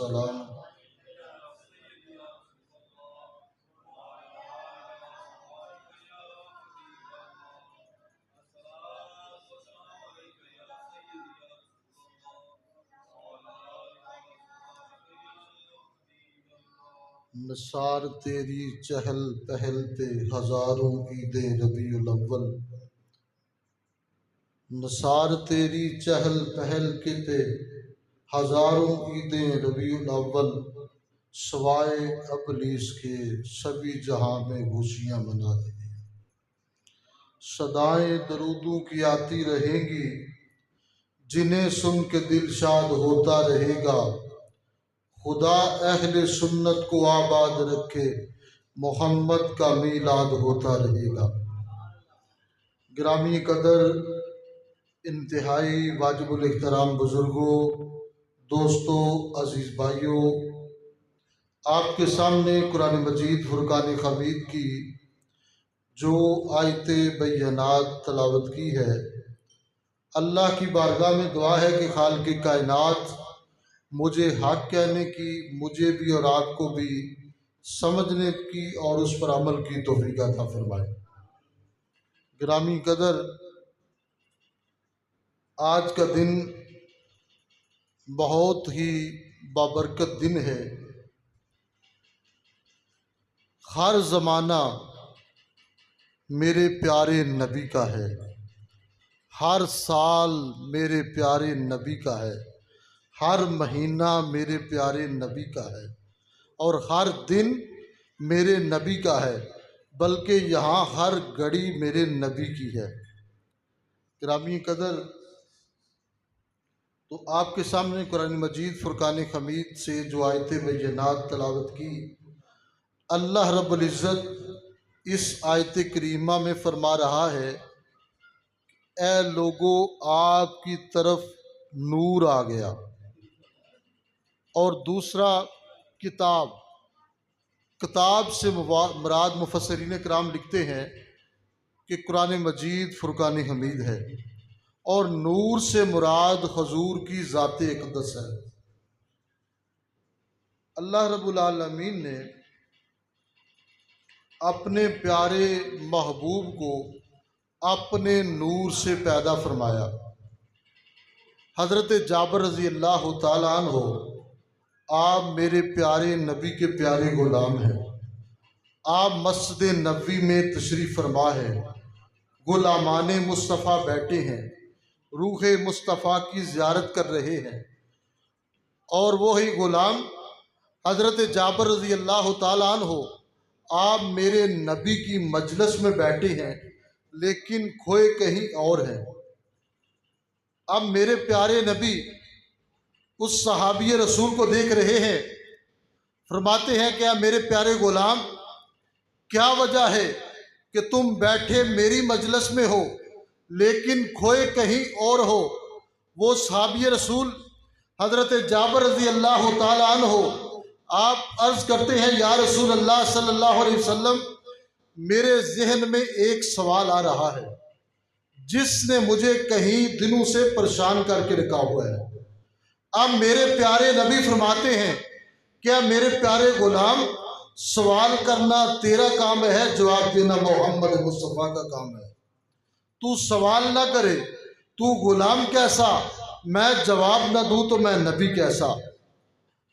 वस्सलाम। निसार तेरी चहल पहल पे हजारों ईदे रबीउल अव्वल। निसार तेरी चहल पहल के पे हजारों ईदे रबीउल अव्वल। सवाए अबलीस के सभी जहां में खुशियां मना रही। सदाएं दरूदों की आती रहेंगी, जिन्हें सुन के दिल शाद होता रहेगा। खुदा अहले सुन्नत को आबाद रखे, मोहम्मद का मीलाद होता रहेगा। गिरामी कदर, इंतहाई वाजिबुल एहतराम बुजुर्गों, दोस्तों, अजीज भाइयों, आपके सामने कुरान मजीद फुरकान हमीद की जो आयते बैनात तलावत की है, अल्लाह की बारगाह में दुआ है कि खालिक़ कायनात मुझे हक कहने की, मुझे भी और आपको भी समझने की और उस पर अमल की तौफीक अता फरमाए। गिरामी कदर, आज का दिन बहुत ही बाबरकत दिन है। हर ज़माना मेरे प्यारे नबी का है, हर साल मेरे प्यारे नबी का है, हर महीना मेरे प्यारे नबी का है और हर दिन मेरे नबी का है, बल्कि यहाँ हर घड़ी मेरे नबी की है। गिरामी कदर, तो आपके सामने कुरान मजीद फुरकान हमीद से जो आयते बैनात तलावत की, अल्लाह रब्बुल इज़्ज़त इस आयत करीमा में फरमा रहा है, ए लोगो आपकी तरफ नूर आ गया। और दूसरा किताब, किताब से मुराद मुफस्सिरीन किराम लिखते हैं कि कुरान मजीद फुरकान हमीद है और नूर से मुराद हुजूर की ज़ात अक़दस है। अल्लाह रब्बुल आलमीन ने अपने प्यारे महबूब को अपने नूर से पैदा फरमाया। हज़रत जाबिर रज़ी अल्लाह तआला अन्हु, आप मेरे प्यारे नबी के प्यारे गुलाम हैं। आप मस्जिद नबी में तशरीफ़ फरमा है, गुलामाने मुस्तफ़ा बैठे हैं, रूह मुस्तफ़ा की ज़ियारत कर रहे हैं। और वही गुलाम हज़रत जाबिर रज़ी अल्लाह तआला अन्हु, आप मेरे नबी की मजलिस में बैठे हैं, लेकिन खोए कहीं और हैं। अब मेरे प्यारे नबी उस सहाबी रसूल को देख रहे हैं, फरमाते हैं क्या मेरे प्यारे गुलाम, क्या वजह है कि तुम बैठे मेरी मजलिस में हो लेकिन खोए कहीं और हो। वो सहाबी रसूल हज़रत जाबिर रज़ी अल्लाह तआला अन्हु, आप अर्ज़ करते हैं, या रसूल अल्लाह सल्लल्लाहु अलैहि वसल्लम, मेरे जहन में एक सवाल आ रहा है जिसने मुझे कहीं दिनों से परेशान करके रखा हुआ है। अब मेरे प्यारे नबी फरमाते हैं, क्या मेरे प्यारे गुलाम, सवाल करना तेरा काम है, जवाब देना मोहम्मद मुस्तफ़ा का काम है। तू सवाल ना करे, तू गुलाम कैसा, मैं जवाब ना दूं तो मैं नबी कैसा।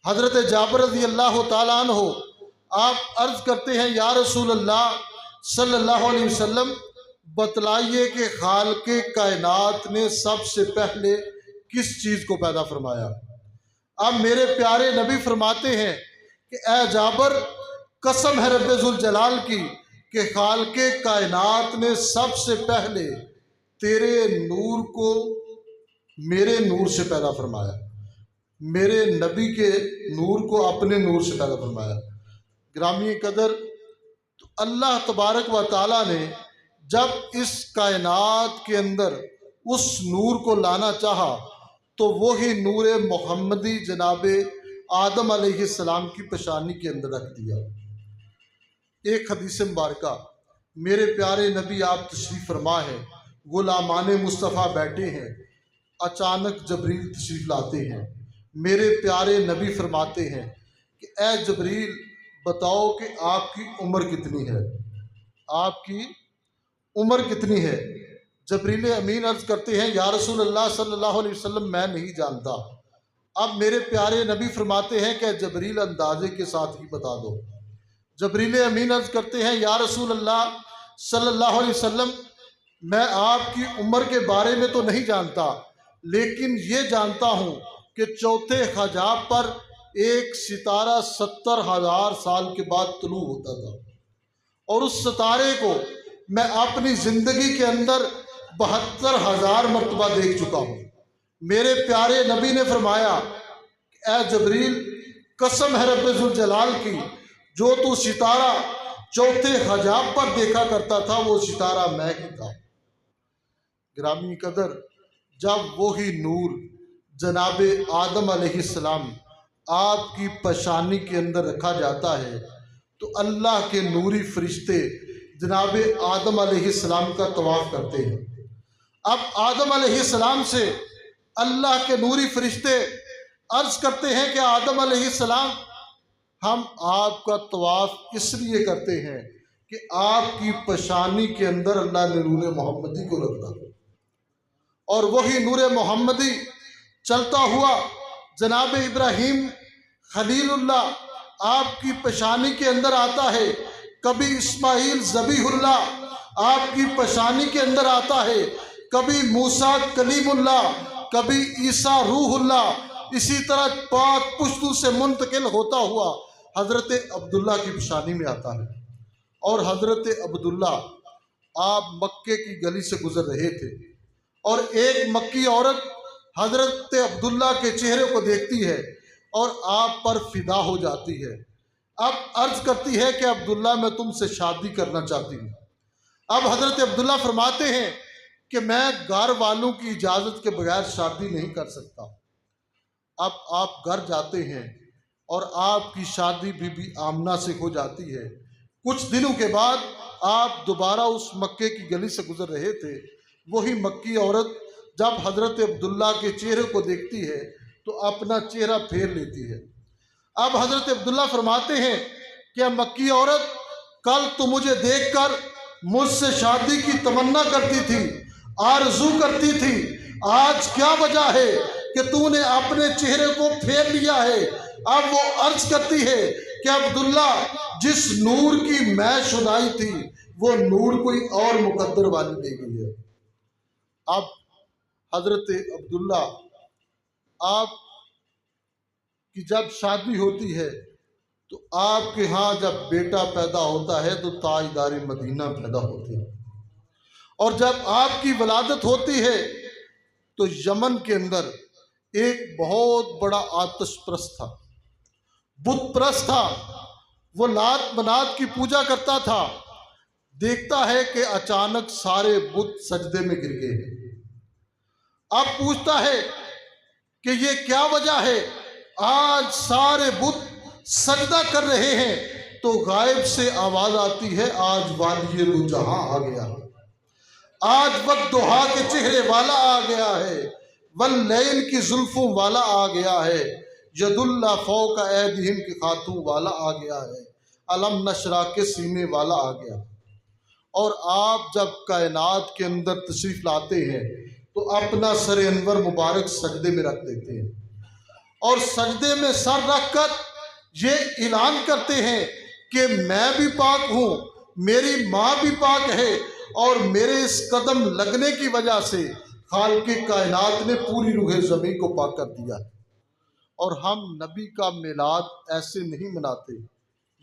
हज़रत जाबिर रज़ी अल्लाह तआला अन्हु, आप अर्ज़ करते हैं, या रसूल अल्लाह सल्लल्लाहु अलैहि वसल्लम, बतलाइए कि खालिक़ कायनात ने सबसे पहले किस चीज़ को पैदा फरमाया। अब मेरे प्यारे नबी फरमाते हैं कि ए जाबिर, कसम है रब्बे ज़ुल जलाल की कि खालिक़ कायनात ने सबसे पहले तेरे नूर को मेरे नूर से पैदा फरमाया, मेरे नबी के नूर को अपने नूर से पैदा फरमाया। ग्रामी कदर, तो अल्लाह तबारक व तआला ने जब इस कायनात के अंदर उस नूर को लाना चाहा तो वही नूर मोहम्मदी जनाब आदम अलैहिस्सलाम की पेशानी के अंदर रख दिया। एक हदीस मुबारका, मेरे प्यारे नबी आप तशरीफ़ फरमा है, गुलामाने मुस्तफ़ा बैठे हैं, अचानक जबरील तशरीफ़ लाते हैं, मेरे प्यारे नबी फरमाते हैं कि ए जबरील बताओ कि आपकी उम्र कितनी है, आपकी उम्र कितनी है। जबरील अमीन अर्ज करते हैं या रसूल अल्लाह सल्लल्लाहु अलैहि वसल्लम मैं नहीं जानता। अब मेरे प्यारे नबी फरमाते हैं कि जबरील अंदाजे के साथ ही बता दो। जबरील अमीन अर्ज करते हैं या रसूल अल्लाह सल्लल्लाहु अलैहि वसल्लम मैं आपकी उम्र के बारे में तो नहीं जानता, लेकिन ये जानता हूँ कि चौथे खजाब पर एक सितारा 70,000 साल के बाद तुलू होता था और उस सितारे को मैं अपनी ज़िंदगी के अंदर 72,000 मरतबा देख चुका हूँ। मेरे प्यारे नबी ने फरमाया ए जबरील कसम है रब्बे जुल जलाल की, जो तू सितारा चौथे खजाब पर देखा करता था वो सितारा मैं ही था। ग्रामी कदर, जब वही नूर जनाबे आदम अलैहिस्सलाम आपकी पेशानी के अंदर रखा जाता है तो अल्लाह के नूरी फरिश्ते जनाबे आदम अलैहिस्सलाम का तवाफ करते हैं। अब आदम अलैहिस्सलाम से अल्लाह के नूरी फरिश्ते अर्ज करते हैं कि आदम अलैहिस्सलाम हम आपका तवाफ इसलिए करते हैं कि आपकी पेशानी के अंदर अल्लाह ने नूर मोहम्मदी को रखा और वही नूर मोहम्मदी चलता हुआ जनाब इब्राहीम खलीलुल्लाह आपकी पेशानी के अंदर आता है, कभी इस्माइल ज़बीहुल्लाह आपकी पेशानी के अंदर आता है, कभी मूसा कलीमुल्लाह, कभी ईसा रूहुल्लाह, इसी तरह पाक पुश्तू से मुंतकिल होता हुआ हज़रत अब्दुल्ला की पेशानी में आता है। और हज़रत अब्दुल्ला आप मक्के की गली से गुजर रहे थे और एक मक्की औरत हज़रत अब्दुल्ला के चेहरे को देखती है और आप पर फिदा हो जाती है। अब अर्ज करती है कि अब्दुल्ला मैं तुमसे शादी करना चाहती हूँ। अब हज़रत अब्दुल्ला फरमाते हैं कि मैं घर वालों की इजाज़त के बगैर शादी नहीं कर सकता। अब आप घर जाते हैं और आपकी शादी बीबी आमना से हो जाती है। कुछ दिनों के बाद आप दोबारा उस मक्के की गली से गुजर रहे थे। वही मक्की औरत जब हज़रत अब्दुल्ला के चेहरे को देखती है तो अपना चेहरा फेर लेती है। अब हज़रत अब्दुल्ला फरमाते हैं कि मक्की औरत कल तो मुझे देखकर मुझसे शादी की तमन्ना करती थी, आरज़ू करती थी, आज क्या वजह है कि तूने अपने चेहरे को फेर लिया है। अब वो अर्ज करती है कि अब्दुल्ला जिस नूर की मैं शुदाई थी वो नूर कोई और मुकद्दर वाली दे गई है। अब हज़रत अब्दुल्ला आप की जब शादी होती है तो आपके यहाँ जब बेटा पैदा होता है तो ताजदार मदीना पैदा होते हैं और जब आपकी वलादत होती है तो यमन के अंदर एक बहुत बड़ा आतिश प्रस्त था, बुत प्रस्त था। वो लात मनात की पूजा करता था। देखता है कि अचानक सारे बुत सजदे में गिर गए हैं। अब पूछता है कि ये क्या वजह है, आज सारे बुत सजदा कर रहे हैं। तो गायब से आवाज आती है आज वालिये रुजहां आ गया, आज वद्दुहा के चेहरे वाला आ गया है, वल्लैल की जुल्फों वाला आ गया है, यदुल्ला फौका ऐदिहिम की खातू वाला आ गया है, अलम नशरा के सीने वाला आ गया। और आप जब कायनात के अंदर तशरीफ लाते हैं तो अपना सर अनवर मुबारक सजदे में रख देते हैं और सजदे में सर रखकर ये ऐलान करते हैं कि मैं भी पाक हूँ, मेरी माँ भी पाक है और मेरे इस कदम लगने की वजह से खालिक़े कायनात ने पूरी रूहे ज़मीन को पाक कर दिया। और हम नबी का मिलाद ऐसे नहीं मनाते,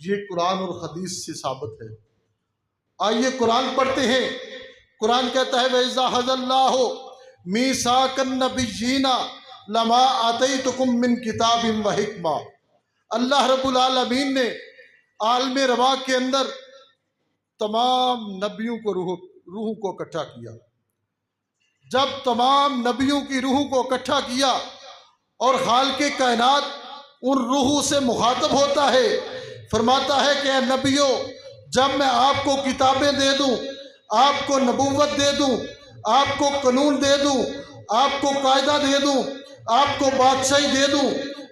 ये कुरान और हदीस से साबित है। आइए कुरान पढ़ते हैं। कुरान कहता है वइज़ा हज़ल्लाहु मीसाकन नबिय्यीना लमा आतैतुकुम मिन किताबिन व हिकमा। अल्लाह रब्बुल आलमीन ने आलम रवा के अंदर तमाम नबियों को रूह को इकट्ठा किया। जब तमाम नबियों की रूह को इकट्ठा किया और खालिक़े कायनात उन रूह से मुखातब होता है, फरमाता है कि नबियों जब मैं आपको किताबें दे दूं, आपको नबूवत दे दूं, आपको कानून दे दूं, आपको कायदा दे दूं, आपको बादशाही दे दूं,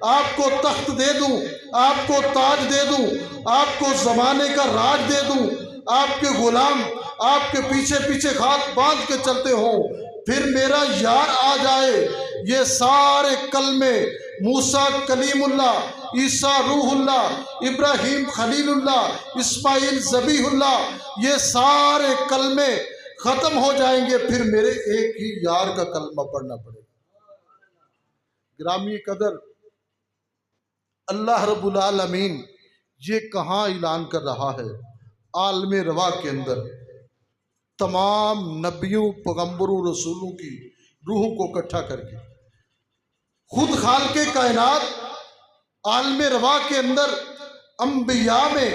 आपको तख्त दे दूं, आपको ताज दे दूं, आपको जमाने का राज दे दूं, आपके गुलाम आपके पीछे पीछे हाथ बांध के चलते हो, फिर मेरा यार आ जाए, ये सारे कलमे मूसा कलीमुल्लाह, ईसा रूहुल्लाह, इब्राहिम खलीलुल्लाह, इस्माइल ज़बीहुल्लाह, ये सारे कलमे खत्म हो जाएंगे, फिर मेरे एक ही यार का कलमा पढ़ना पड़ेगा। ग्रामी कदर, अल्लाह रब्बुल आलमीन ये कहाँ ऐलान कर रहा है? आलम रवा के अंदर तमाम नबियों, पैगंबरों, रसूलों की रूहों को इकट्ठा करके खुद खालिक़े कायनात आलम रवा के अंदर अंबिया में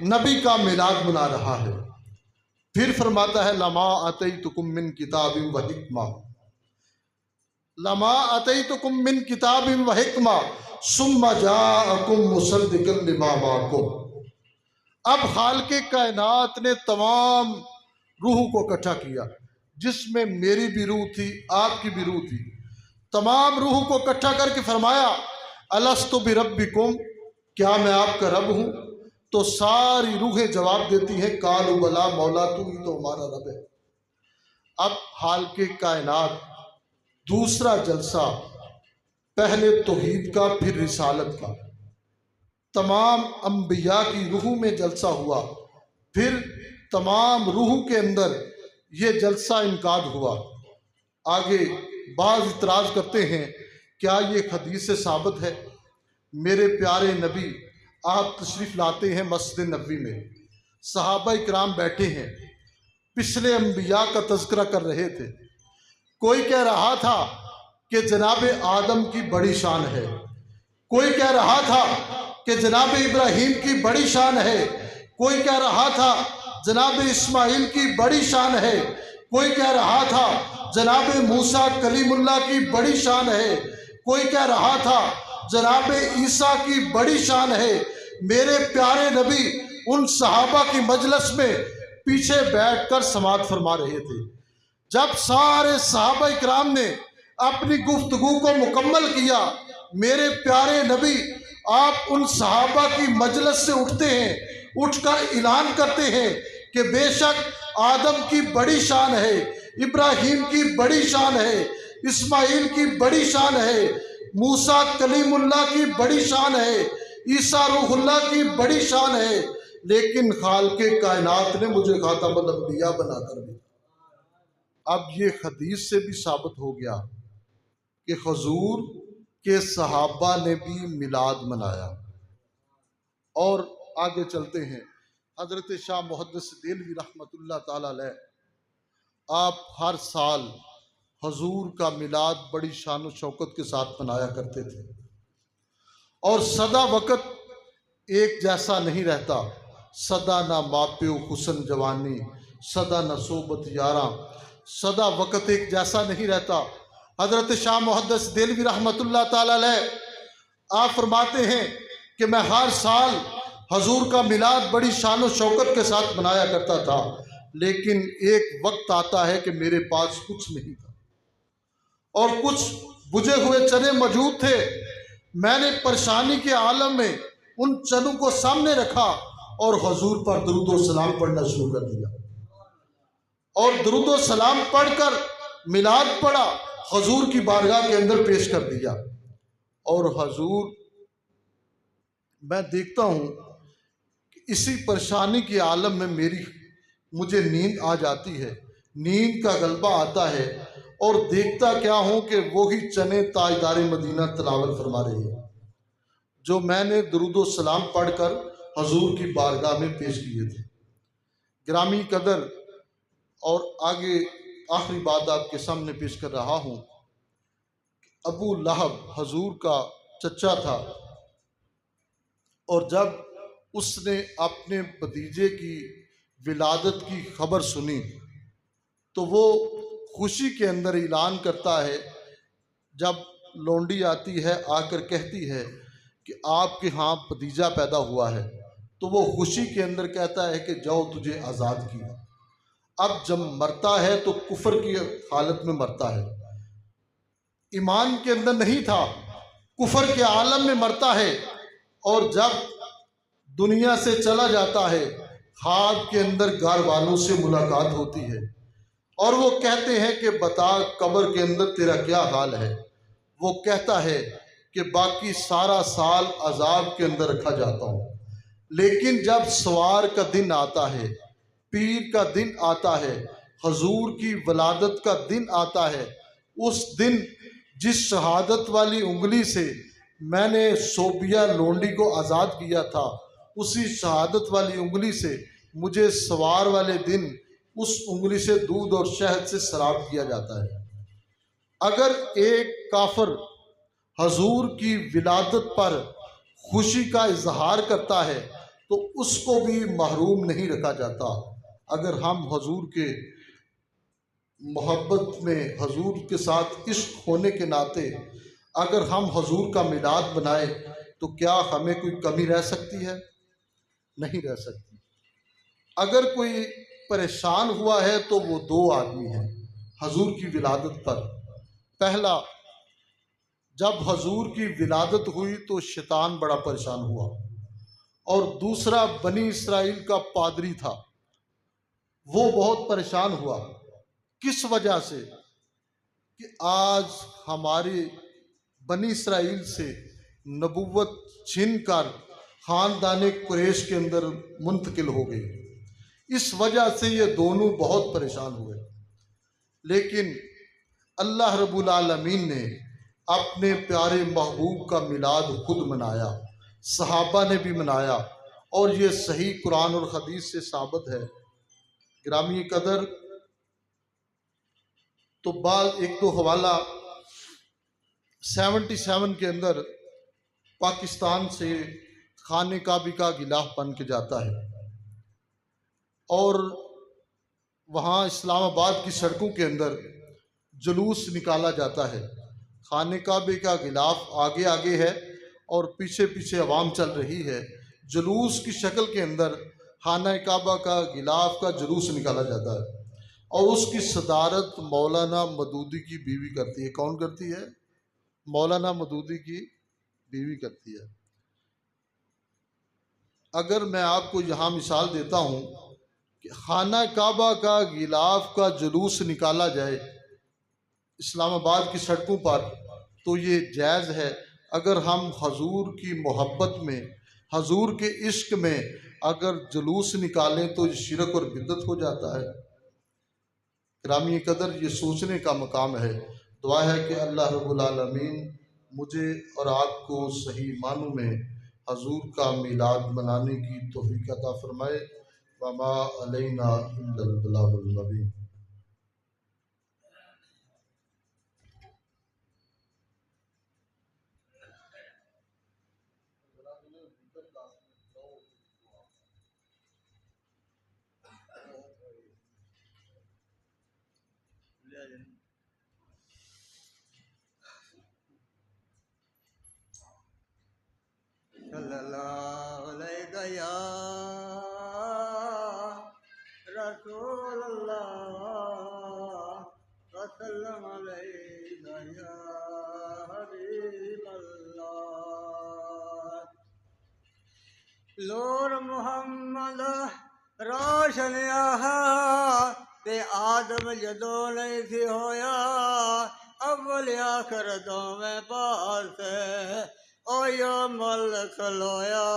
नबी का मिलाद मना रहा है। फिर फरमाता है लमा अतैतुकुम मिन किताबिन व हिक्मा, लमा अतैतुकुम मिन किताबिन व हिक्मा सुम्मा जाअकुम मुसद्दिक़न लिमा माअकुम। अब खालिक़े कायनात ने तमाम रूहों को इकट्ठा किया, जिसमें मेरी भी रूह थी, आपकी भी रूह थी, तमाम रूहों को इकट्ठा करके फरमाया अलस्तु बिरब्बिकुम, क्या मैं आपका रब हूँ? तो सारी रूहें जवाब देती हैं कालू बला मौला, तू ही तो हमारा रब है। अब खालिक़े कायनात दूसरा जलसा, पहले तौहीद का फिर रिसालत का, तमाम अंबिया की रूहों में जलसा हुआ, फिर तमाम रूहों के अंदर ये जलसा इनकाद हुआ। आगे बाज़ इतराज़ करते हैं क्या ये हदीस से साबित है? मेरे प्यारे नबी आप तशरीफ़ लाते हैं मस्जिद नबवी में, सहाबा इकराम बैठे हैं, पिछले अंबिया का तज़किरा कर रहे थे। कोई कह रहा था कि जनाब आदम की बड़ी शान है, कोई कह रहा था कि जनाब इब्राहीम की बड़ी शान है, कोई कह रहा था जनाब इस्माइल की बड़ी शान है, कोई कह रहा था जनाब मूसा कलीमुल्लाह की बड़ी शान है, कोई कह रहा था जनाब ईसा की बड़ी शान है। मेरे प्यारे नबी उन सहाबा की मजलिस में पीछे बैठकर समात फरमा रहे थे। जब सारे सहाबा इकराम ने अपनी गुफ्तगू को मुकम्मल किया, मेरे प्यारे नबी आप उन सहाबा की मजलिस से उठते हैं, उठकर ऐलान करते हैं कि बेशक आदम की बड़ी शान है, इब्राहिम की बड़ी शान है, इस्माइल की बड़ी शान है, मूसा कलीमुल्लाह की बड़ी शान है, ईसा रूहुल्लाह की बड़ी शान है, लेकिन खालिक़े कायनात ने मुझे खातमुल अंबिया बनाकर दिया। अब ये हदीस से भी साबित हो गया कि हुजूर के सहाबा ने भी मिलाद मनाया। और आगे चलते हैं, हज़रत शाह मुहद्दिस देलवी रहमतुल्लाह ताला अलैह आप हर साल हुजूर का मिलाद बड़ी शान शौकत के साथ मनाया करते थे, और सदा वक़्त एक जैसा नहीं रहता, सदा ना मापियो हुसन जवानी, सदा न सोबत यारा, सदा वक़्त एक जैसा नहीं रहता। हज़रत शाह मुहद्दिस देलवी रहमतुल्लाह ताला अलैह आप फरमाते हैं कि मैं हर साल हुजूर का मिलाद बड़ी शान व शौकत के साथ मनाया करता था, लेकिन एक वक्त आता है कि मेरे पास कुछ नहीं था और कुछ बुझे हुए चने मौजूद थे। मैंने परेशानी के आलम में उन चनों को सामने रखा और हुजूर पर दुरूद व सलाम पढ़ना शुरू कर दिया, और दुरूद व सलाम पढ़कर मिलाद पढ़ा, हुजूर की बारगाह के अंदर पेश कर दिया। और हुजूर, मैं देखता हूँ कि इसी परेशानी के आलम में मुझे नींद आ जाती है, नींद का गलबा आता है, और देखता क्या हूँ कि वही चने ताजदार मदीना तिलावत फरमा रही है जो मैंने दुरूद व सलाम पढ़कर हुजूर की बारगाह में पेश किए थे। ग्रामी कदर, और आगे आखिरी बात आपके सामने पेश कर रहा हूँ। अबू लहब हुजूर का चचा था, और जब उसने अपने भतीजे की विलादत की खबर सुनी तो वो खुशी के अंदर ऐलान करता है, जब लौंडी आती है आकर कहती है कि आपके यहाँ भतीजा पैदा हुआ है, तो वो खुशी के अंदर कहता है कि जाओ तुझे आज़ाद किया। अब जब मरता है तो कुफर की हालत में मरता है, ईमान के अंदर नहीं था, कुफर के आलम में मरता है, और जब दुनिया से चला जाता है ख्वाब के अंदर घर वालों से मुलाकात होती है और वो कहते हैं कि बता कब्र के अंदर तेरा क्या हाल है। वो कहता है कि बाकी सारा साल अजाब के अंदर रखा जाता हूँ, लेकिन जब सवार का दिन आता है, पीर का दिन आता है, हजूर की वलादत का दिन आता है, उस दिन जिस शहादत वाली उंगली से मैंने सोबिया लोंडी को आज़ाद किया था, उसी शहादत वाली उंगली से मुझे सवार वाले दिन उस उंगली से दूध और शहद से शराब किया जाता है। अगर एक काफिर हजूर की विलादत पर खुशी का इजहार करता है तो उसको भी महरूम नहीं रखा जाता। अगर हम हजूर के मोहब्बत में, हजूर के साथ इश्क होने के नाते अगर हम हजूर का मिलाद बनाए तो क्या हमें कोई कमी रह सकती है? नहीं रह सकती। अगर कोई परेशान हुआ है तो वो दो आदमी हैं हजूर की विलादत पर। पहला, जब हजूर की विलादत हुई तो शैतान बड़ा परेशान हुआ, और दूसरा बनी इसराइल का पादरी था, वो बहुत परेशान हुआ। किस वजह से? कि आज हमारी बनी इसराइल से नबुव्वत छीन कर खानदान कुरैश के अंदर मुंतकिल हो गई। इस वजह से ये दोनों बहुत परेशान हुए। लेकिन अल्लाह रब्बुल आलमीन ने अपने प्यारे महबूब का मिलाद खुद मनाया, सहाबा ने भी मनाया, और ये सही कुरान और हदीस से साबित है। ग्रामी कदर, तो बाद एक तो हवाला 77 के अंदर पाकिस्तान से खाने काबा का गिलाफ बन के जाता है, और वहाँ इस्लामाबाद की सड़कों के अंदर जुलूस निकाला जाता है। खाने काबे का गिलाफ आगे आगे है और पीछे पीछे अवाम चल रही है। जुलूस की शक्ल के अंदर खाना काबा का गिलाफ का जुलूस निकाला जाता है, और उसकी सदारत मौलाना मदूदी की बीवी करती है। कौन करती है? मौलाना मदूदी की बीवी करती है। अगर मैं आपको यहाँ मिसाल देता हूँ कि खाना काबा का गिलाफ का जुलूस निकाला जाए इस्लामाबाद की सड़कों पर, तो ये जायज़ है। अगर हम हजूर की मोहब्बत में, हजूर के इश्क में अगर जुलूस निकालें तो ये शिरक और बिद्दत हो जाता है। ग्रामी कदर, ये सोचने का मकाम है। दुआ है कि अल्लाह रब्बुल आलमीन मुझे और आपको सही मानों में हजूर का मिलाद मनाने की तौफीक अता फरमाए। वमा अलैना इल्लल बलागुल मुबीन। सल्लल्लाहु अलैहि या रसूल अल्लाह वसल्लम अलैहि या हबीब अल्लाह। नूर मुहम्मद रोशन ते आदम जदों नहीं सी होया, अव्वल आखिर दोवें पास ओयो मल खलोया।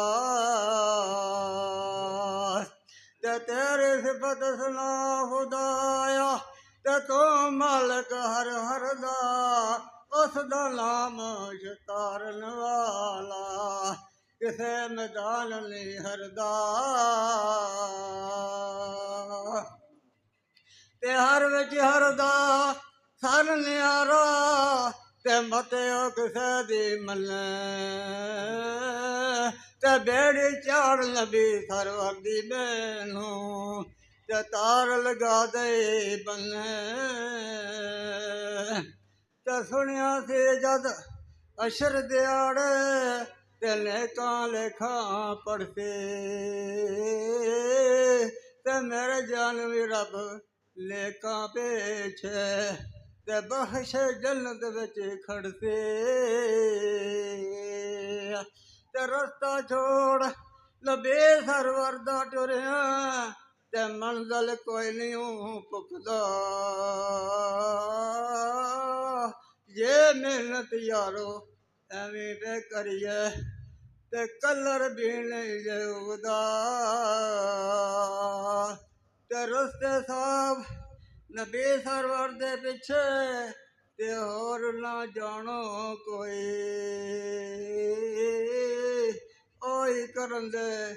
ते तेरी सिफत सुना खुदाया, ते तू मालक हर हर दा, उस दा नाम शतारन वाला किसे मैदान नहीं हरदा। ते हर विच हरदा सन न्यारा, ते मते किसे दी मन्ने, ते बेड़ी चाड़ नबी सरवर दी मैनू, ते तार लगा दे बन्ने। ते सुनिया सी जद अशर दिहाड़े, ते नेकां लेखां पढ़ते, ते मेरे जान भी रब लेकां पेछ, ਤੇ ਬਖਸ਼ ਜੰਨਤ ਵਿੱਚ ਖੜਦੇ ਤੇ ਰਸਤਾ ਛੋੜ ਲਬੇ ਸਰਵਰ ਦਾ ਟੁਰਿਆ ਤੇ ਮੰਜ਼ਲ ਕੋਈ ਨਹੀਂ ਪੁੱਛਦਾ ਜੇ ਮਿਹਨਤ ਯਾਰੋ ਐਵੇਂ ਤੇ ਕਰੀਏ ਤੇ ਕਲਰ ਵੀ ਨਹੀਂ ਜਾਊਗਾ ਤੇ ਰਸਤੇ ਸਾਬ ਨਬੀ ਸਰਵਰ ਦੇ ਪਿੱਛੇ ਤੇ ਹੋਰ ਨਾ ਜਾਣੋ ਕੋਈ ਓਏ ਕਰਨ ਦੇ